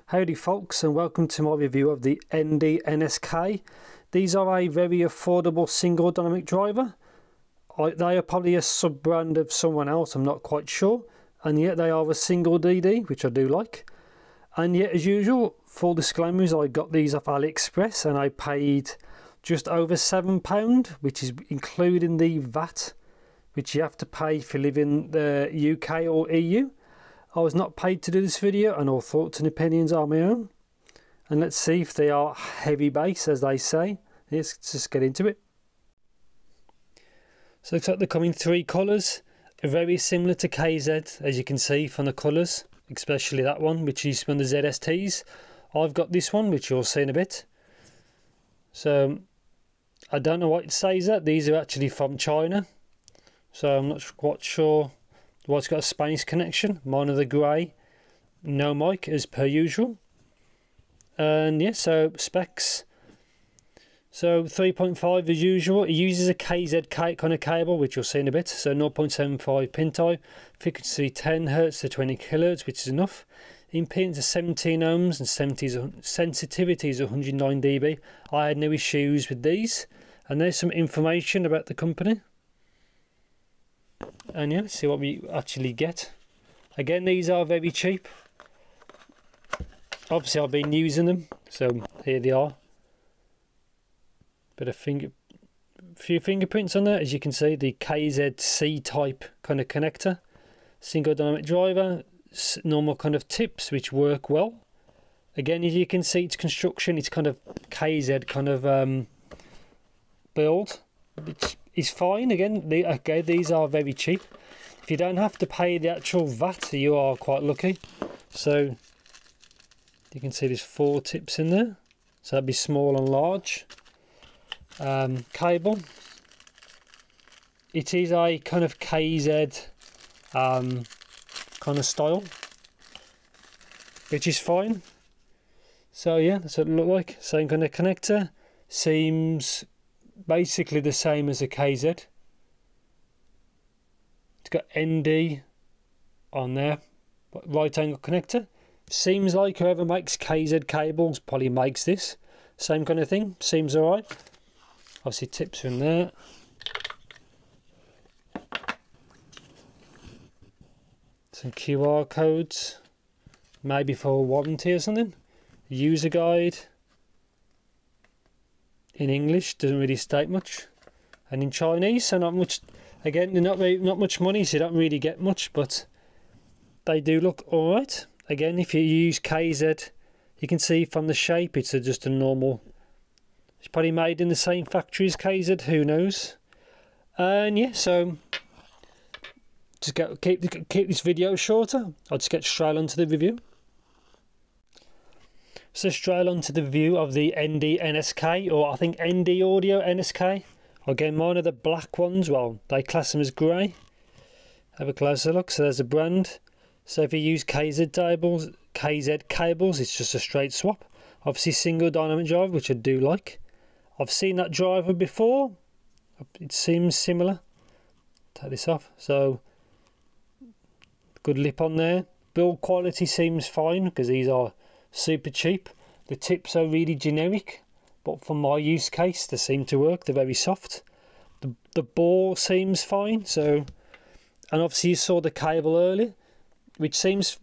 Howdy folks, and welcome to my review of the ND NSK. These are a very affordable single dynamic driver. They are probably a sub-brand of someone else, I'm not quite sure. And yet they are a single DD, which I do like. And yet, as usual, full disclaimers, I got these off AliExpress and I paid just over £7, which is including the VAT, which you have to pay if you live in the UK or EU. I was not paid to do this video, and all thoughts and opinions are my own. And let's see if they are heavy bass, as they say. Let's just get into it. So it looks like they come in three colours. Very similar to KZ, as you can see from the colours, especially that one, which is from the ZSTs. I've got this one, which you'll see in a bit. So I don't know what it says that. These are actually from China. So I'm not quite sure. Well, it's got a Spanish connection. Mine are the grey. No mic, as per usual. And yeah, so specs. So 3.5 as usual. It uses a KZ kind of cable, which you'll see in a bit. So 0.75 pin type. Frequency 10 Hz to 20 kHz, which is enough. Impedance is 17 ohms and sensitivity is 109 dB. I had no issues with these. And there's some information about the company. And yeah, let's see what we actually get. Again, these are very cheap. Obviously I've been using them, so here they are. Bit of few fingerprints on there, as you can see. The KZC type kind of connector, single dynamic driver, normal kind of tips which work well. Again, as you can see, its construction, it's kind of KZ kind of build, which is fine. Again, these are very cheap. If you don't have to pay the actual VAT, you are quite lucky. So you can see there's 4 tips in there, so that'd be small and large. Cable, it is a kind of KZ kind of style, which is fine. So yeah, that's what it looks like. Same kind of connector, seems basically the same as a KZ. It's got ND on there, right angle connector. Seems like whoever makes KZ cables probably makes this. Same kind of thing, seems alright. Obviously tips are in there. Some QR codes, maybe for a warranty or something. User guide. In English, doesn't really state much, and in Chinese, so not much. Again, they're not much money, so you don't really get much, but they do look all right. Again, if you use KZ, you can see from the shape, it's just a normal. It's probably made in the same factory as KZ. Who knows? And yeah, so just keep this video shorter. I'll just get straight onto the review. So straight on to the view of the ND NSK, or I think ND Audio NSK. Again, mine are the black ones. Well, they class them as grey. Have a closer look. So there's a brand. So if you use KZ cables, it's just a straight swap. Obviously single dynamic drive, which I do like. I've seen that driver before. It seems similar. Take this off. So good lip on there. Build quality seems fine, because these are super cheap. The tips are really generic, but for my use case they seem to work. They're very soft. The bore seems fine. So, and obviously you saw the cable earlier, which seems,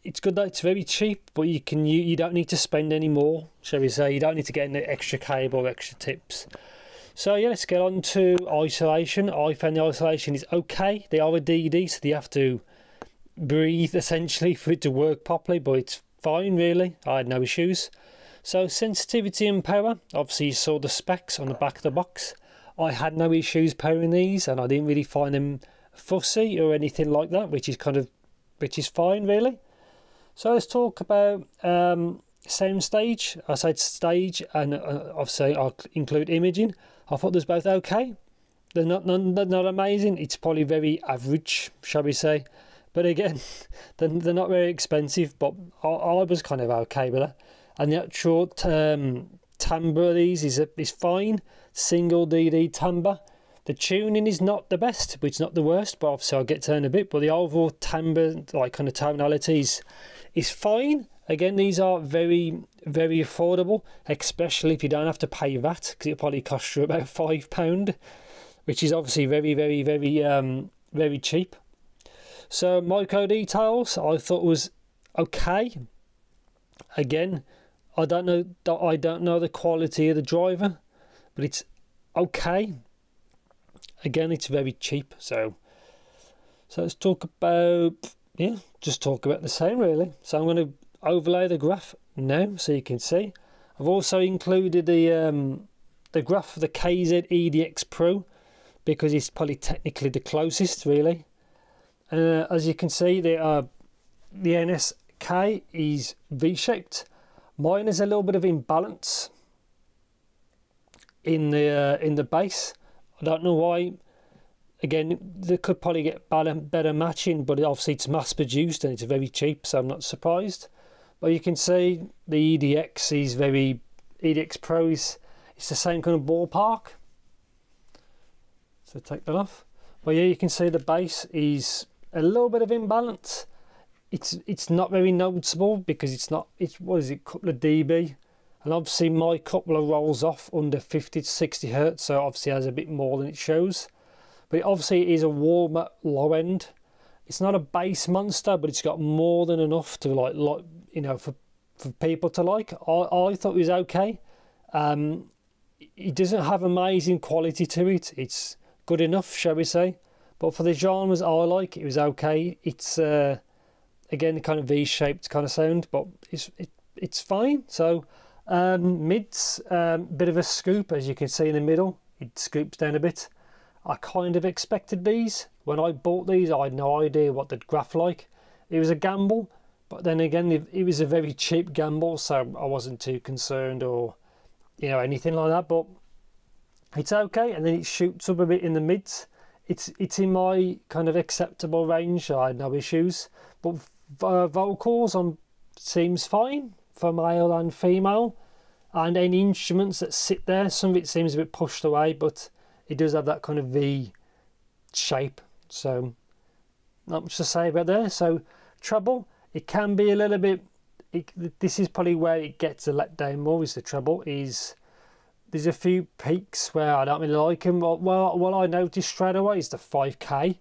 it's good that it's very cheap, but you don't need to spend any more, shall we say. You don't need to get any extra cable or extra tips. So yeah, let's get on to isolation. I found the isolation is okay. They are a DD, so they have to breathe essentially for it to work properly, but it's fine really. I had no issues. So sensitivity and power, obviously you saw the specs on the back of the box. I had no issues powering these, and I didn't really find them fussy or anything like that, which is fine really. So let's talk about sound stage. I said stage, and obviously I'll include imaging. I thought there's both okay. They're not amazing. It's probably very average, shall we say. But again, they're not very expensive, but I was kind of okay with that. And the actual timbre of these is fine. Single DD timbre. The tuning is not the best, but it's not the worst, but obviously I'll get to in a bit. But the overall timbre, like kind of tonality, is fine. Again, these are very, very affordable, especially if you don't have to pay VAT, because it'll probably cost you about £5, which is obviously very, very, very, very cheap. So micro details, I thought was okay. Again, I don't know the quality of the driver, but it's okay. Again, it's very cheap. So let's talk about, yeah, just talk about the same really. So I'm going to overlay the graph now so you can see. I've also included the graph for the KZ EDX Pro because it's probably technically the closest really. As you can see, the NSK is V-shaped. Mine is a little bit of imbalance in the base. I don't know why. Again, they could probably get better matching, but obviously it's mass produced and it's very cheap, so I'm not surprised. But you can see the EDX Pro is the same kind of ballpark. So take that off. But yeah, you can see the base is a little bit of imbalance. It's not very noticeable because it's what is it, couple of dB, and obviously my coupler rolls off under 50 to 60 hertz, so obviously it has a bit more than it shows. But obviously it is a warm at low end. It's not a bass monster, but it's got more than enough to like you know, for people to like. I thought it was okay. It doesn't have amazing quality to it. It's good enough, shall we say. But for the genres I like, it was okay. It's again kind of V-shaped kind of sound, but it's fine. So mids, bit of a scoop, as you can see in the middle. It scoops down a bit. I kind of expected these. When I bought these, I had no idea what they'd graph like. It was a gamble, but then again, it was a very cheap gamble, so I wasn't too concerned or, you know, anything like that. But it's okay, and then it shoots up a bit in the mids. It's in my kind of acceptable range, so I had no issues. But vocals seems fine for male and female, and any instruments that sit there, some of it seems a bit pushed away, but it does have that kind of V shape, so not much to say about there. So treble, it can be a little bit, this is probably where it gets a letdown more, is the treble. There's a few peaks where I don't really like them. Well, what I noticed straight away is the 5K,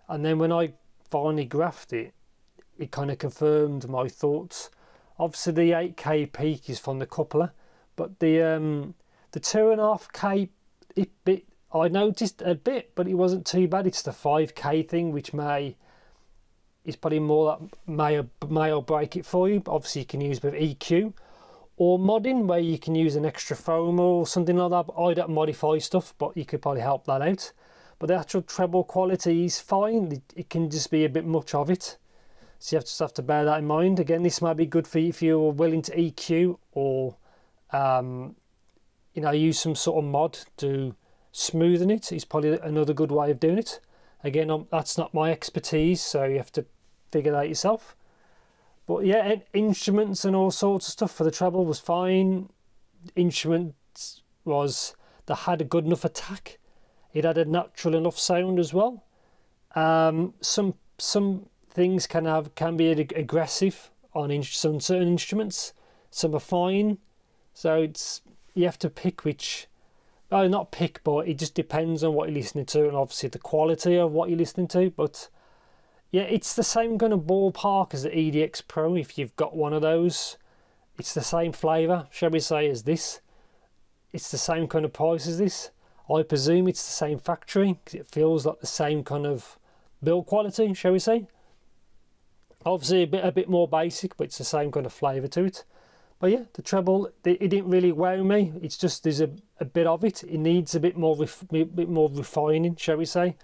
and then when I finally graphed it, it kind of confirmed my thoughts. Obviously the 8K peak is from the coupler, but the 2.5K bit I noticed a bit, but it wasn't too bad. It's the 5K thing which is probably more that may break it for you. But obviously you can use with EQ or modding, where you can use an extra foam or something like that. But I don't modify stuff, but you could probably help that out. But the actual treble quality is fine. It can just be a bit much of it, so you just have to bear that in mind. Again, this might be good for you if you're willing to EQ or you know, use some sort of mod to smoothen it. Is probably another good way of doing it. Again, that's not my expertise, so you have to figure that out yourself. But yeah, instruments and all sorts of stuff for the treble was fine. Instruments that had a good enough attack. It had a natural enough sound as well. Some things can be aggressive on some certain instruments. Some are fine. So you have to pick which. Oh, not pick, but it just depends on what you're listening to, and obviously the quality of what you're listening to. But yeah, it's the same kind of ballpark as the EDX Pro. If you've got one of those, it's the same flavour, shall we say, as this. It's the same kind of price as this. I presume it's the same factory, because it feels like the same kind of build quality, shall we say. Obviously a bit more basic, but it's the same kind of flavour to it. But yeah, the treble, it didn't really wow me. It's just there's a bit of it. It needs a bit more refining, shall we say.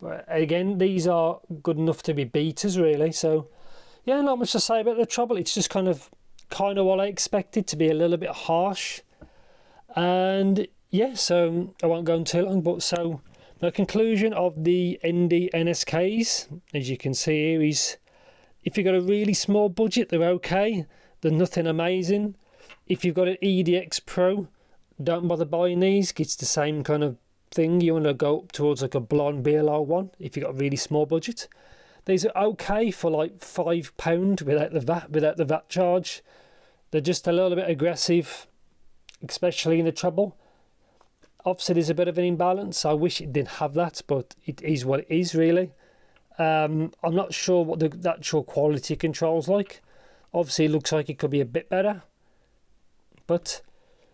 But again, these are good enough to be beaters, really. So yeah, not much to say about the treble. It's just kind of what I expected, to be a little bit harsh. And yeah, so I won't go on too long. But so the conclusion of the ND NSKs, as you can see here, is if you've got a really small budget, they're okay. They're nothing amazing. If you've got an EDX Pro, don't bother buying these. It's the same kind of thing. You want to go up towards like a blonde BLR one if you've got a really small budget. These are okay for like £5 without the VAT charge. They're just a little bit aggressive, especially in the treble. Obviously there's a bit of an imbalance. I wish it didn't have that, but it is what it is really. I'm not sure what the actual quality control's like. Obviously it looks like it could be a bit better, but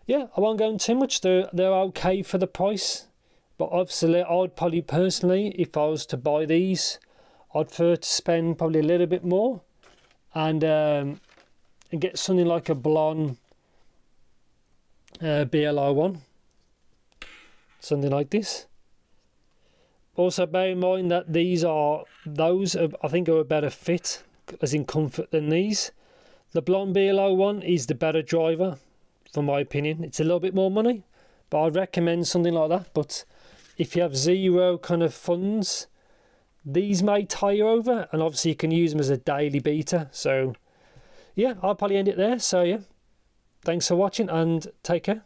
yeah, I won't go into too much. They're okay for the price, but obviously I'd probably personally, if I was to buy these, I'd prefer to spend probably a little bit more and get something like a blonde BLR1, something like this. Also bear in mind that those I think are a better fit, as in comfort, than these. The blonde BLR1 is the better driver, from my opinion. It's a little bit more money, but I'd recommend something like that. But if you have zero kind of funds, these may tie you over, and obviously you can use them as a daily beater. So yeah, I'll probably end it there. So yeah, thanks for watching and take care.